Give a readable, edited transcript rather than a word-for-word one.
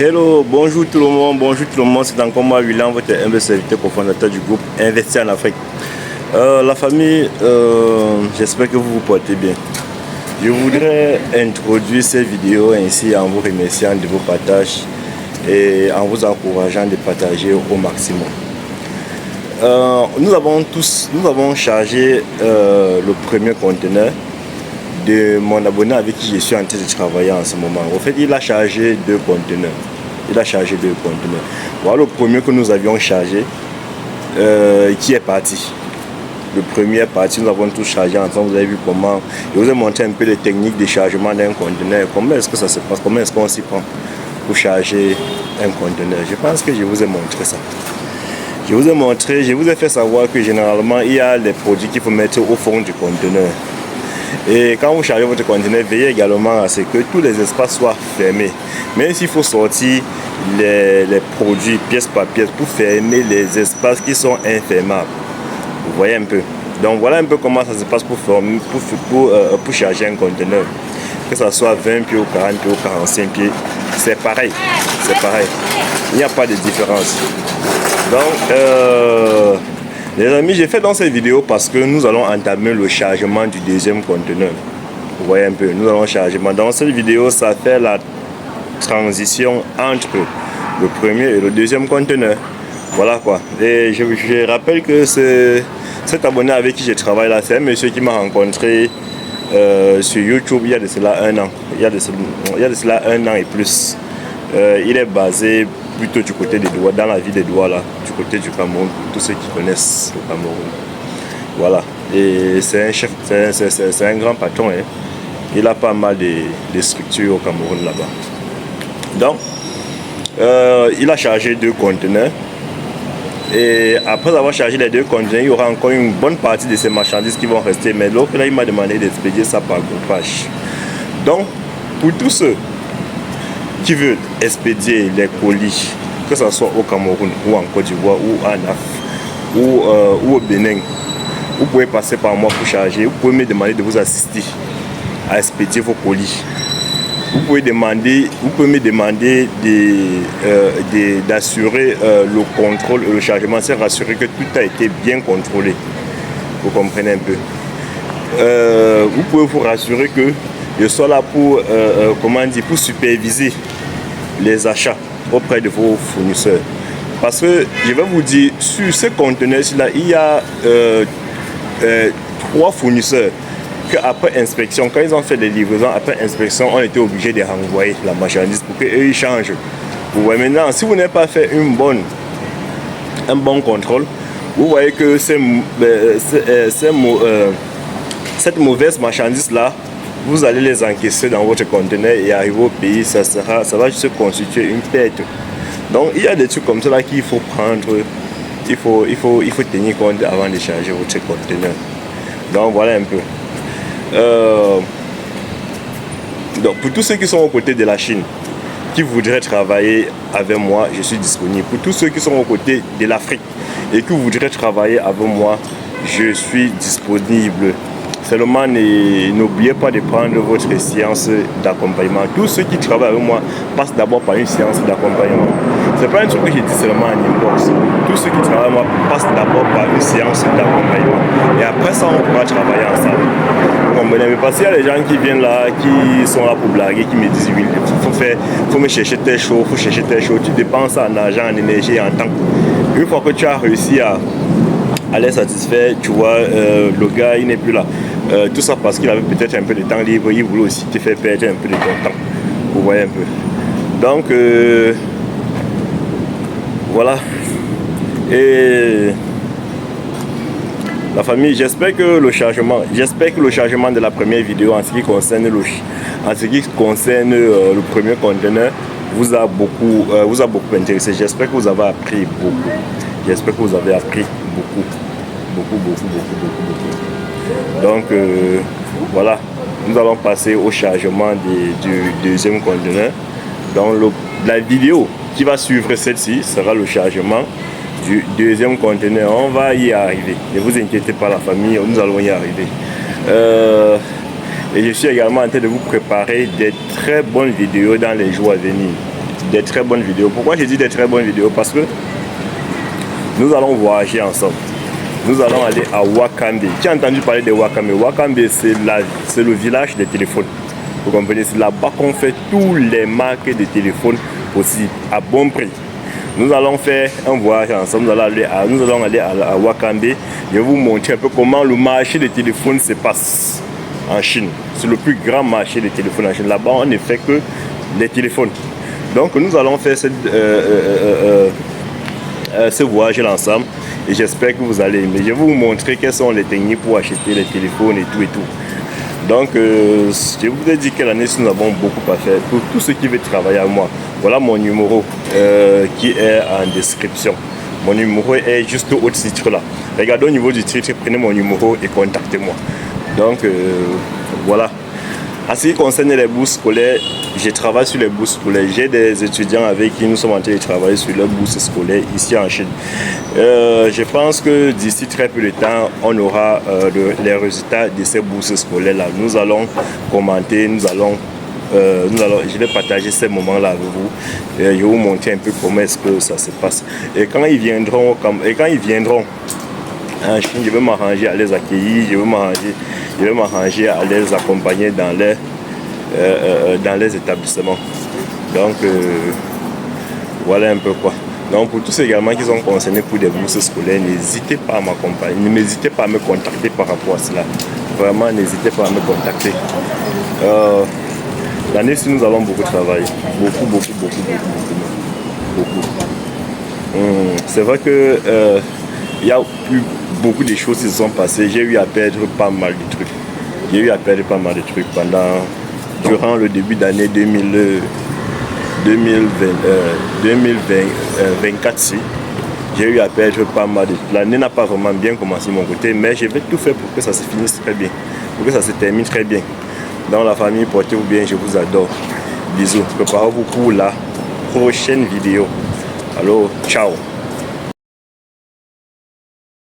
Hello, bonjour tout le monde, c'est encore moi William, votre humble serviteur cofondateur du groupe Investir en Afrique. La famille, j'espère que vous vous portez bien. Je voudrais introduire cette vidéo ainsi en vous remerciant de vos partages et en vous encourageant de partager au maximum. Nous avons chargé le premier conteneur de mon abonné avec qui je suis en train de travailler en ce moment. En fait, il a chargé deux conteneurs. Voilà le premier que nous avions chargé qui est parti. Le premier est parti, nous avons tout chargé ensemble. Vous avez vu comment. Je vous ai montré un peu les techniques de chargement d'un conteneur. Comment est-ce que ça se passe? Comment est-ce qu'on s'y prend pour charger un conteneur? Je pense que je vous ai montré ça. Je vous ai fait savoir que généralement il y a les produits qu'il faut mettre au fond du conteneur. Et quand vous chargez votre conteneur, veillez également à ce que tous les espaces soient fermés. Même s'il faut sortir les produits pièce par pièce pour fermer les espaces qui sont infermables. Vous voyez un peu. Donc voilà un peu comment ça se passe pour charger un conteneur. Que ce soit 20 pieds ou 40 pieds ou 45 pieds, c'est pareil. Il n'y a pas de différence. Donc, les amis, j'ai fait dans cette vidéo parce que nous allons entamer le chargement du deuxième conteneur. Vous voyez un peu, nous allons charger. Dans cette vidéo, ça fait la transition entre le premier et le deuxième conteneur. Voilà quoi. Et je rappelle que cet abonné avec qui je travaille là, c'est un monsieur qui m'a rencontré sur YouTube il y a de cela un an. Il y a de cela un an et plus. Il est basé plutôt du côté des Douala, dans la ville des Douala, du côté du Cameroun, pour tous ceux qui connaissent le Cameroun. Voilà. Et c'est un chef, c'est un grand patron. Hein. Il a pas mal de structures au Cameroun là-bas. Donc, il a chargé deux conteneurs. Et après avoir chargé les deux conteneurs, il y aura encore une bonne partie de ces marchandises qui vont rester. Mais l'autre là, il m'a demandé d'expédier ça par groupage. Donc, pour tous ceux qui veulent expédier les colis, que ce soit au Cameroun ou en Côte d'Ivoire ou en Afrique ou au Bénin, vous pouvez passer par moi pour charger. Vous pouvez me demander de vous assister à expédier vos colis. Vous pouvez me demander d'assurer le contrôle et le chargement, c'est rassurer que tout a été bien contrôlé. Vous comprenez un peu. Vous pouvez vous rassurer que je sois là pour, pour superviser les achats auprès de vos fournisseurs. Parce que je vais vous dire, sur ce conteneur-là, il y a 3 fournisseurs qu'après inspection, quand ils ont fait des livraisons, après inspection, on était obligé de renvoyer la marchandise pour qu'eux ils changent. Vous voyez maintenant, si vous n'avez pas fait un bon contrôle, vous voyez que cette mauvaise marchandise-là, vous allez les encaisser dans votre conteneur et arriver au pays, ça va juste constituer une perte. Donc il y a des trucs comme ça là qu'il faut prendre, il faut tenir compte avant de charger votre conteneur. Donc voilà un peu. Donc pour tous ceux qui sont aux côtés de la Chine, qui voudraient travailler avec moi, je suis disponible. Pour tous ceux qui sont aux côtés de l'Afrique et qui voudraient travailler avec moi, je suis disponible. Seulement, n'oubliez pas de prendre votre séance d'accompagnement. Tous ceux qui travaillent avec moi passent d'abord par une séance d'accompagnement. Ce n'est pas un truc que je dis seulement en inbox. Tous ceux qui travaillent avec moi passent d'abord par une séance d'accompagnement. Et après ça, on pourra travailler ensemble. Vous comprenez? Parce qu'il y a des gens qui viennent là, qui sont là pour blaguer, qui me disent oui, faut me chercher tes choses, Tu dépenses en argent, en énergie et en temps. Une fois que tu as réussi à les satisfaire, tu vois, le gars il n'est plus là. Tout ça parce qu'il avait peut-être un peu de temps libre, il voulait aussi te faire perdre un peu de ton temps. Vous voyez un peu. Donc voilà. Et la famille, j'espère que le chargement de la première vidéo en ce qui concerne le premier conteneur vous a beaucoup intéressé. J'espère que vous avez appris beaucoup. Donc voilà, nous allons passer au chargement du deuxième conteneur. Donc la vidéo qui va suivre celle-ci sera le chargement du deuxième conteneur. On va y arriver. Ne vous inquiétez pas la famille, nous allons y arriver. Et je suis également en train de vous préparer des très bonnes vidéos dans les jours à venir. des très bonnes vidéos. Pourquoi j'ai dit des très bonnes vidéos? Parce que nous allons voyager ensemble. Nous allons aller à Wakambe. Tu as entendu parler de Wakambe? Wakambe, c'est le village des téléphones. Vous comprenez? C'est là-bas qu'on fait tous les marques de téléphones aussi à bon prix. Nous allons faire un voyage ensemble. Nous allons aller à Wakambe. Je vais vous montrer un peu comment le marché des téléphones se passe en Chine. C'est le plus grand marché des téléphones en Chine. Là-bas, on ne fait que les téléphones. Donc, nous allons faire ce voyage-là ensemble. Et j'espère que vous allez aimer. Je vais vous montrer quelles sont les techniques pour acheter les téléphones et tout et tout. Donc, je vous ai dit que l'année, nous avons beaucoup à faire. Pour tous ceux qui veulent travailler avec moi, voilà mon numéro qui est en description. Mon numéro est juste au titre là. Regardez au niveau du titre, prenez mon numéro et contactez-moi. Donc, voilà. En ce qui concerne les bourses scolaires, je travaille sur les bourses scolaires. J'ai des étudiants avec qui nous sommes en train de travailler sur leurs bourses scolaires ici en Chine. Je pense que d'ici très peu de temps, on aura les résultats de ces bourses scolaires-là. Nous allons commenter, je vais partager ces moments-là avec vous. Je vais vous montrer un peu comment est-ce que ça se passe. Et quand ils viendront en Chine, je vais m'arranger à les accueillir, je vais m'arranger à les accompagner dans les établissements. Donc, voilà un peu quoi. Donc, pour tous ceux également qui sont concernés pour des bourses scolaires, n'hésitez pas à m'accompagner, n'hésitez pas à me contacter par rapport à cela. Vraiment, n'hésitez pas à me contacter. L'année-ci, nous allons beaucoup travailler. Beaucoup. C'est vrai que il y a eu beaucoup de choses qui se sont passées. J'ai eu à perdre pas mal de trucs. Durant le début d'année 2024. J'ai eu à perdre pas mal de trucs. L'année n'a pas vraiment bien commencé de mon côté, mais je vais tout faire pour que ça se finisse très bien, pour que ça se termine très bien. Dans la famille, portez-vous bien, je vous adore. Bisous. Préparez-vous pour la prochaine vidéo. Alors, ciao.